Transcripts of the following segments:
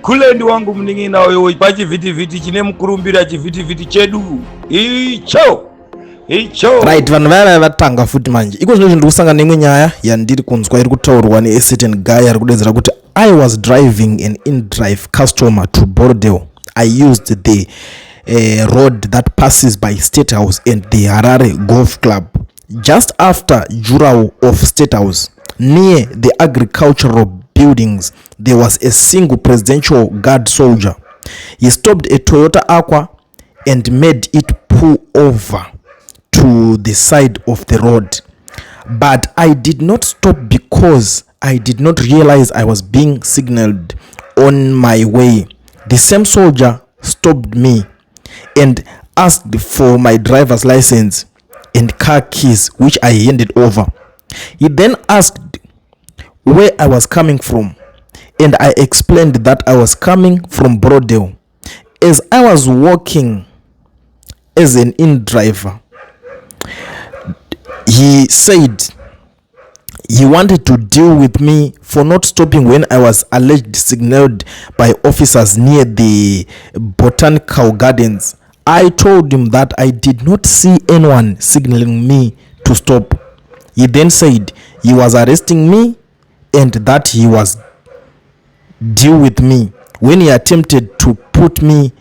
Kulendi wangu mning'ina wewe pachivhitivhiti chine mukurumbira chivhitivhiti chedu icho. Right, vanhu vaya vatanga futi manje iko zvino ndiri kusangana neimwe nyaya yandiri kunzwa iri kutaurwa necertain guy ari kudedzera kuti I was driving an in-drive customer to Bordeaux. I used the road that passes by State House and the Harare Golf Club. Just after Jurao of State House, near the agricultural buildings, there was a single presidential guard soldier. He stopped a Toyota Aqua and made it pull over to the side of the road. But I did not stop because I did not realize I was being signaled on my way. The same soldier stopped me and asked for my driver's license and car keys, which I handed over. He then asked where I was coming from, and I explained that I was coming from Bordeaux. As I was walking as an in-driver, he said he wanted to deal with me for not stopping when I was alleged signaled by officers near the botanical gardens. I told him that I did not see anyone signaling me to stop. He then said he was arresting me and that he was deal with me. When he attempted to put me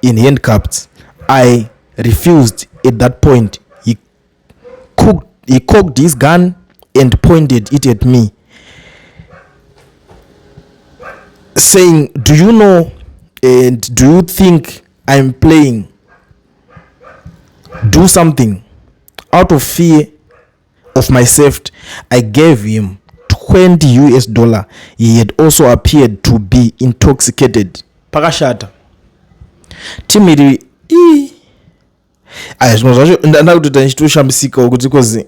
in handcuffs, I refused. At that point, he cocked his gun and pointed it at me, saying, "Do you know and do you think I'm playing? Do something." Out of fear of my safety, I gave him $20. He had also appeared to be intoxicated. Pakashata timiri zvimwe zvacho ndanda kutoita ndichitoshambisika kuti kozi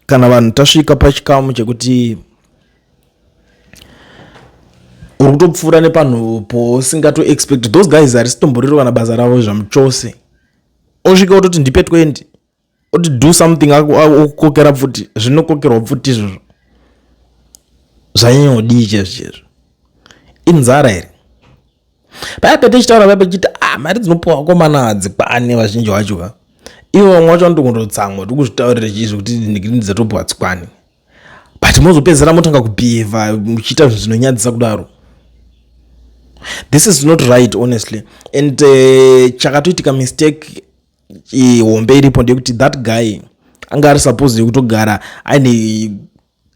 kana vanhu tasvika pachikamu chekuti uri kutopfuura nepanhu posingato expect. Those guys harisitomborirewa nabasa ravo zvamuchose. Osvika utoti ndipe 20 oti do something okukokera pfuti zvinokokerwa pfuti izvozvo zvanyanyodii chezvo inzara here. Paya tichitaura paya pachiti mari dzinopuwa vakomana hadzikwane vazhinji vacho ivo vamwe vacho vanotongondotsamwa tikuzvitaurire chizvo kuti ndidzatopuwa hadzikwane, but mozopedzera motanga kubhihevha muchiita zvinhu zvinonyadzisa kudaro. This is not right honestly, and chakatoitika mistake hombe iripo ndekuti that guy anga ari supposed kutogara aine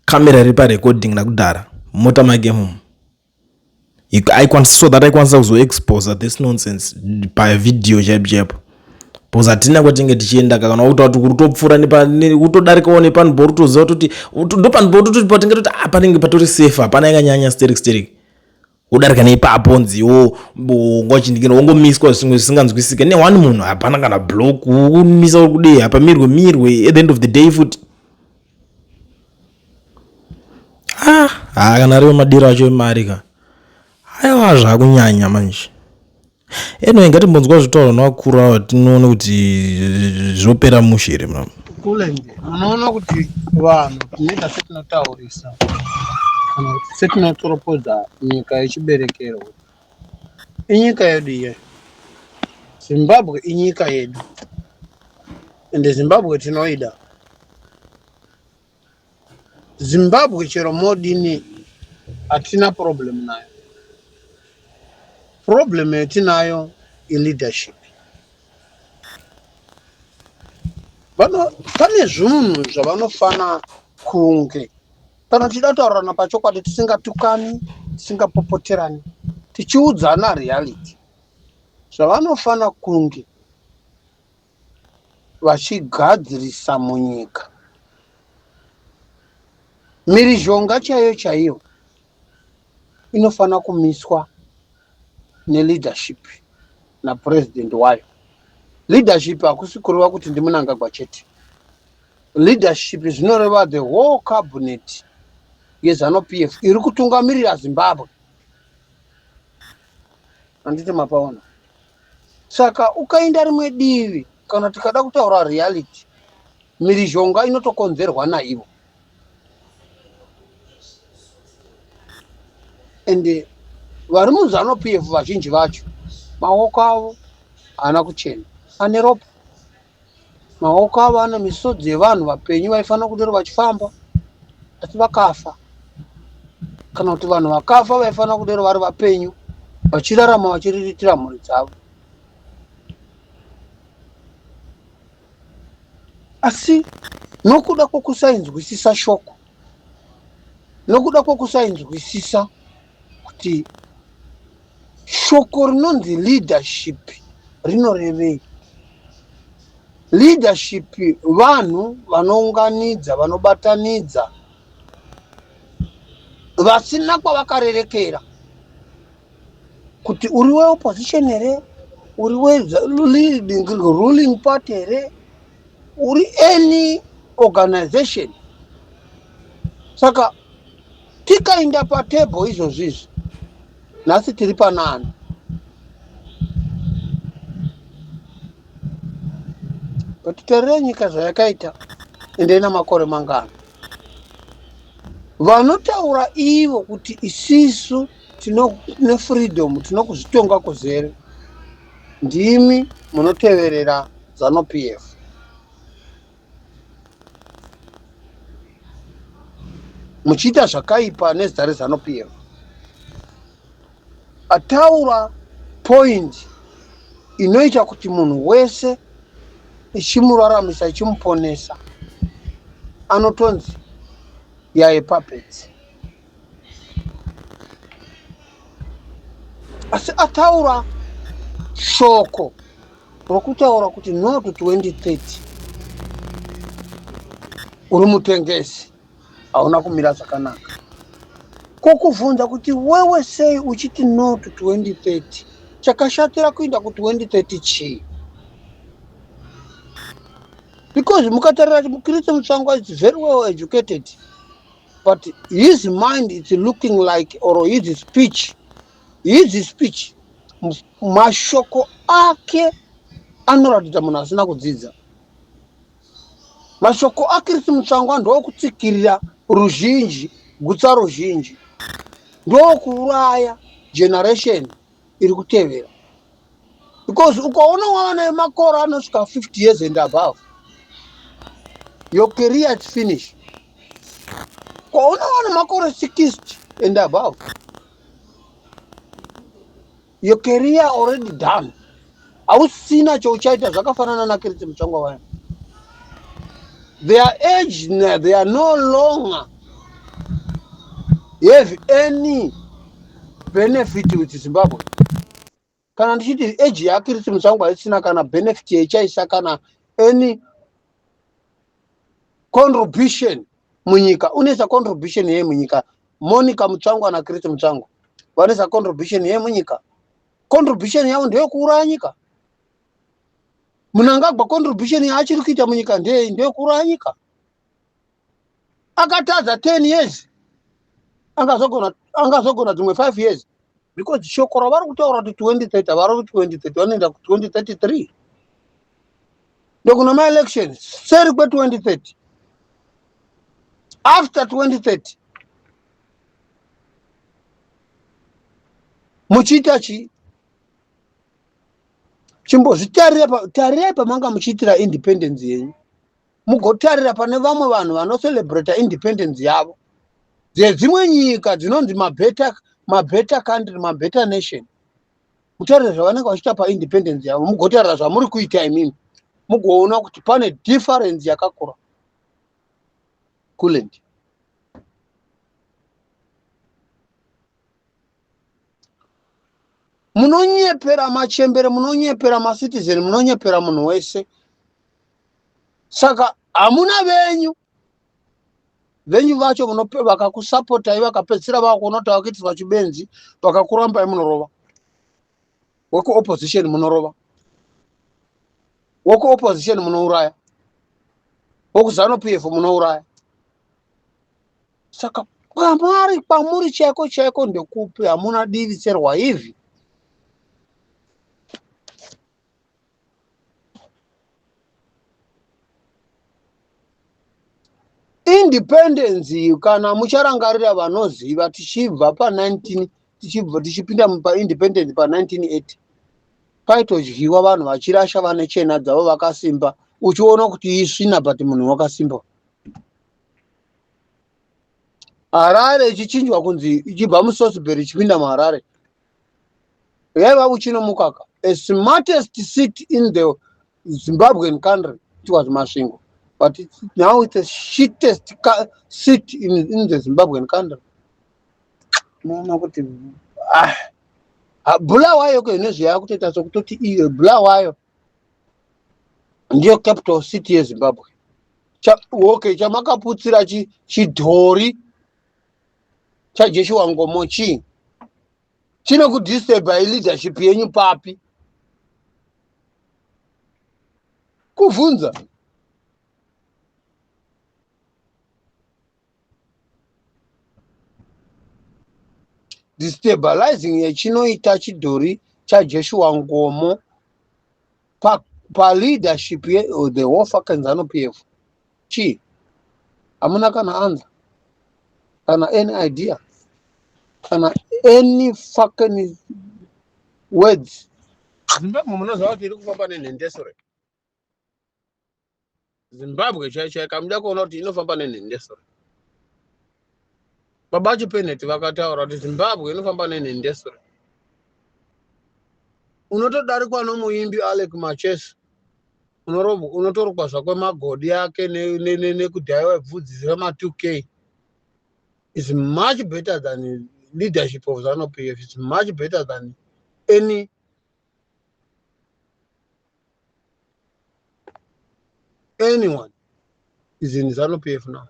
kamera iri parecording nakudhara mota make mumu so that aikwanisa kuzoexpose this nonsense pavideo chaipo because hatina kwatinge tichienda kana kuti kutopfuura kutodarikawo nepanhu toziva kuti ndo panhu toti patinge toti panenge patori safe hapana yakanyanya sterek udarika neipapo nziwo ngwachindikira wongomiswa zvimwe zvisinganzwisike ne1 munhu hapana kana block umisa uri kudei hapamirwe at the end of the day futi kana rive madiro acho emari ka aiwa zvakunyanya manje. Anyway, ngatimbonzwa zvitauro nevakuru ava tinoona kuti zvopera mushe here mama. Kulendi unoona kuti vanhu tinoita setinotaurisa kana kuti setinotoropodza nyika yechiberekero inyika yedu ye Zimbabwe inyika yedu ende Zimbabwe tinoida. Zimbabwe chero modini hatina problem nayo. Problem yetinayo leadership. Pane zvinhu zvavanofana kunge kana tichida pachokwadi tisingatukani tisingapopoterani tichiudzana reality zvavanofana kunge vachigadzirisa munyika. Mhirizhonga chaiyo inofana kumiswa neleadership napresident wayo. Leadership hakusi kureva kuti ndimunangagwa chete. Leadership zvinoreva the whole cabinet yeZANU-PF iri kutungamirira Zimbabwe. Anditi mapaona. Saka ukaenda rimwe divi kana tikada kutaura reality mhirizhonga inotokonzerwa naivo. ende vari muzano PF vazhinji vacho maoko avo haana kuchena, ane ropa. Maoko avo ane misodzi yevanhu vapenyu vaifanira kudero vachifamba asi vakafa, kana kuti vanhu vakafa vaifanira kudero vari vapenyu vachirarama vachiriritira mhuri dzavo. Asi nokuda kwokusainzwisisa shoko, nokuda kwokusainzwisisa kuti shoko rinonzi leadership rinorevei. Leadership vanhu vanounganidza, vanobatanidza, vasina kwavakarerekera kuti uri weopposition here, uri ruling party here, uri any organization. Saka tikaenda patebho izvozvizvi, nhasi tiri panani. Patiterere nyika zvayakaita ende ina makore mangana. Vanotaura ivo kuti isisu tine freedom, tinokuzvitonga kuzere, ndimi munoteverera zano PF. Muchiita zvakaipa nezita rezano PF. Ataura point inoita kuti munhu wese ichimuraramisa, ichimuponesa, anotonzi yaye puppets. Asi ataura shoko rokutaura kuti no to 2030, uri mutengesi, hauna kumira zvakanaka. Kokuvunza kuti wewe sei uchiti no to 2030, chakashatira kuenda ku 2030 chii? Because mukatarira Mukristo Mutsvangwa is very well educated, but his mind is looking like, or his speech, mashoko ake anoratidza munhu asina kudzidza. Mashoko aKristo Mutsvangwa ndokutsikirira ruzhinji, gutsa ruzhinji, ndokuuraya generation iri kutevera. Because ukaona wana emakore anosvika 50 years and above, your career is finished. Ukaona wana makore 60 and above, your career already done. Hausina chauchaita zvakafanana naKristo Mutsvangwa waya. Their age, they are no longer have any benefit with Zimbabwe. Kana ndichiti age yaKristo Mutsvangwa isina kana benefit yechaisa kana any contribution munyika. Unesa contribution ye munyika. Monica Mutsvangwa na Kristo Mutsvangwa vanesa contribution ye munyika. Contribution yavo ndeyo kuuraya nyika. Mnangagwa contribution yaachiri kuita munyika ndeyo kuuraya nyika. Akatadza 10 years, angazogona dzimwe 5 years, because shoko ravari kutaura kuti 2030 vari kuti 2030 vanoenda ku 2033. Ndokuna ma-elections seri kwe 2030. After 2030 muchiita chi? Chimbozvitarirai pamanga muchiitira independence yenyu, mugotarira pane vamwe vanhu vanoselebrata independence yavo dzedzimwe nyika dzinonzi mabeta country, mabeta nation. Mutarira zvavanenge vachiita paindependence yavo, mugotarira zvamuri kuita imimi, mugoona kuti pane difference yakakura. Kulendi munonyepera machembere, munonyepera macitizen, munonyepera munhu wese. Saka hamuna venyu vacho vakakusapotai vakapedzisira vakuona kuti vakuitirwa chibenzi, vakakurambai munorova. Weku opposition munorova, weku opposition munouraya, weku ZANU PF munouraya. Saka kwamuri chaiko ndekupi, hamuna divi serwa hivi. Independence kana mucharangarira vanoziva tichibva pa tichibva tichipinda paindependence pa1980 paitodyiwa vanhu vachirasha vane chena dzavo vakasimba, uchiona kuti isvina but munhu wakasimba. Harare ichichinjwa kunzi ichibva muSosbury ichipinda muHarare yaiva uchino mukaka. A smartest seat in the Zimbabwean country, it was Masvingo, but now it's the shittest seat in the Zimbabwean country. Unoona kuti Bulawayo inozviya kutoita sokutoti iyo Bulawayo ndiyo capital city yeZimbabwe. Okay, chamakaputsira chidhori chaJoshua Ngomo chino kudisturba leadership yenyu papi kuvunza. Destabilizing yechinoita chidhori chaJoshua Ngomo pa leadership the whole fucking ZANU-PF. Hamuna kana answer kana any idea kana any fucking words. Zimbabwe munoziva kuti iri kufamba nenhendesore. Zimbabwe chaichai kamuda kuona kuti inofamba nenhendesore. Baba Chipeneti vakataura kuti Zimbabwe inofamba nenhendesore. Unotodarikwa nomuimbi Alec Machesa unotorukwa zvakwe magodi yake nekudhaiwa bvudzi rema2K. Is much better than leadership of ZANU-PF. It's much better than anyone is in ZANU-PF now.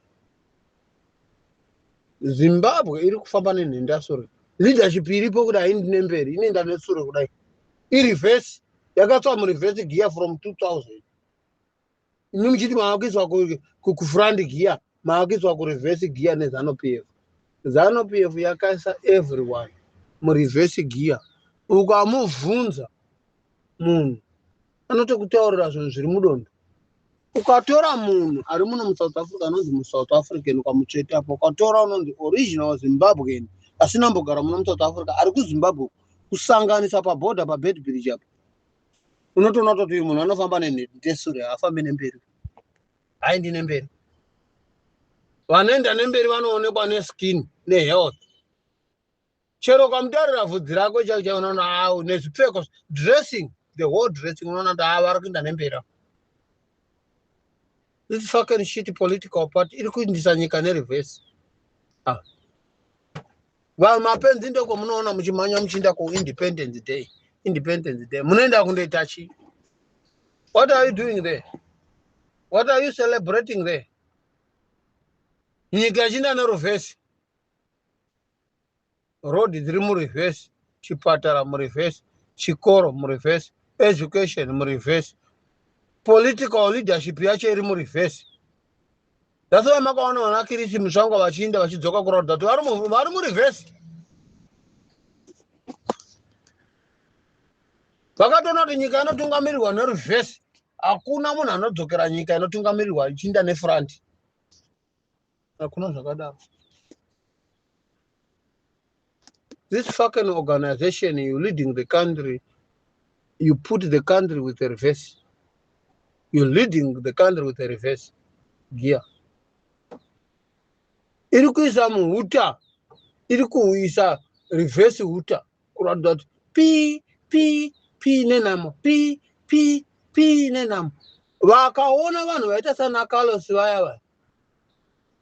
Zimbabwe iri kufamba nenhendasure. Leadership iripo kudai indi nemberi inoenda nesure kudai. Reverse yakatswa mureverse gear from 2000. Imi muchiti maakiswa kufront gear, maakiswa kureverse gear neZANU-PF. ZANU-PF yakaisa everyone mureverse gear. Ukamuvhunza munhu anotokutaurira zvinhu zviri mudondo. Ukatora munhu ari muno muSouth Africa anonzi muSouth African ukamutsvetapo, ukatora unonzi original Zimbabwean asina mbogara muno muSouth Africa ari kuZimbabwe kusanganisa pabhodha paBedbridge apo, unotoona kuti munhu anofamba nenhendesure afambi nemberi. Haindi nemberi. Vanoenda nemberi vanoonekwa neskin nehealth. Chero ukamutarira vhudzi rako chaicho unoona nezvipfeko dressing, the whole dressing unoona kuti vari kuenda nemberi. This fucking shit political party iri kuindisa nyika nereverse. Mapenzi ndoko munoona muchimanya muchienda kuIndependence Day. Independence Day. Munoenda kundoita chi? What are you doing there? What are you celebrating there? Nyika chinda nereverse. Road dziri mureverse, chipatara mureverse, chikoro mureverse, education mureverse. Political leadership yacho iri mureverse. That's why makaona vanakirisi Musangwa vachiinda vachidzoka kuratidza kuti vari mureverse. Vakatoona kuti nyika inotungamirirwa nereverse. Hakuna munhu anodzokera nyika inotungamirirwa ichiinda nefront. Hakuna zvakadaro. This fucking organization, you leading the country, you put the country with a reverse. You're leading the country with a reverse gear. Iri kuisa muhuta, iri kuisa reverse huta. Kuratidza kuti pi nenamo, pi nenamo. Vakaona vanhu vaita sana Carlos vaya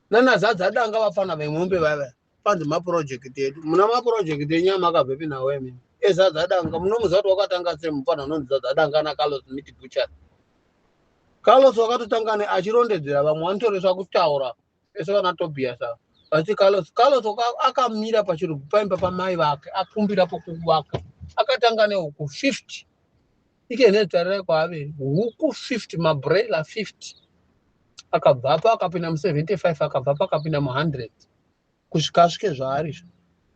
nana Zadzadanga vafana vemombe vaya panzi maproject edu. Muna maproject enyu makabvepi nawo emene. Zadzadanga munomuziva kuti wakatanga sei mufana unonzi Zadzadanga na Carlos Miti Butcher. Carlos wakatotanga achirondedzera vamwe vanotoreswa kutaura ese vana Tobias asi Carlos akamira pachirugu paimba pamai vake akumbira pokuvaka akatanga nehuku 50 ike netarira kwaaveri huku 50 mabrela 50 akabvapo akapinda mu75 akabvapo akapinda mu100 kusvika svike zvaarizvo.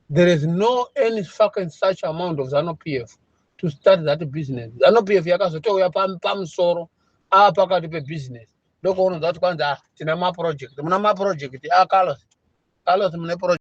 There is no any fucking such amount of ZANU-PF to start that business. ZANU-PF yakazotouya pamusoro pakati pebusiness. Ndoko unoziva kuti kwanza tina maproject. Muna maproject Carlos mune project.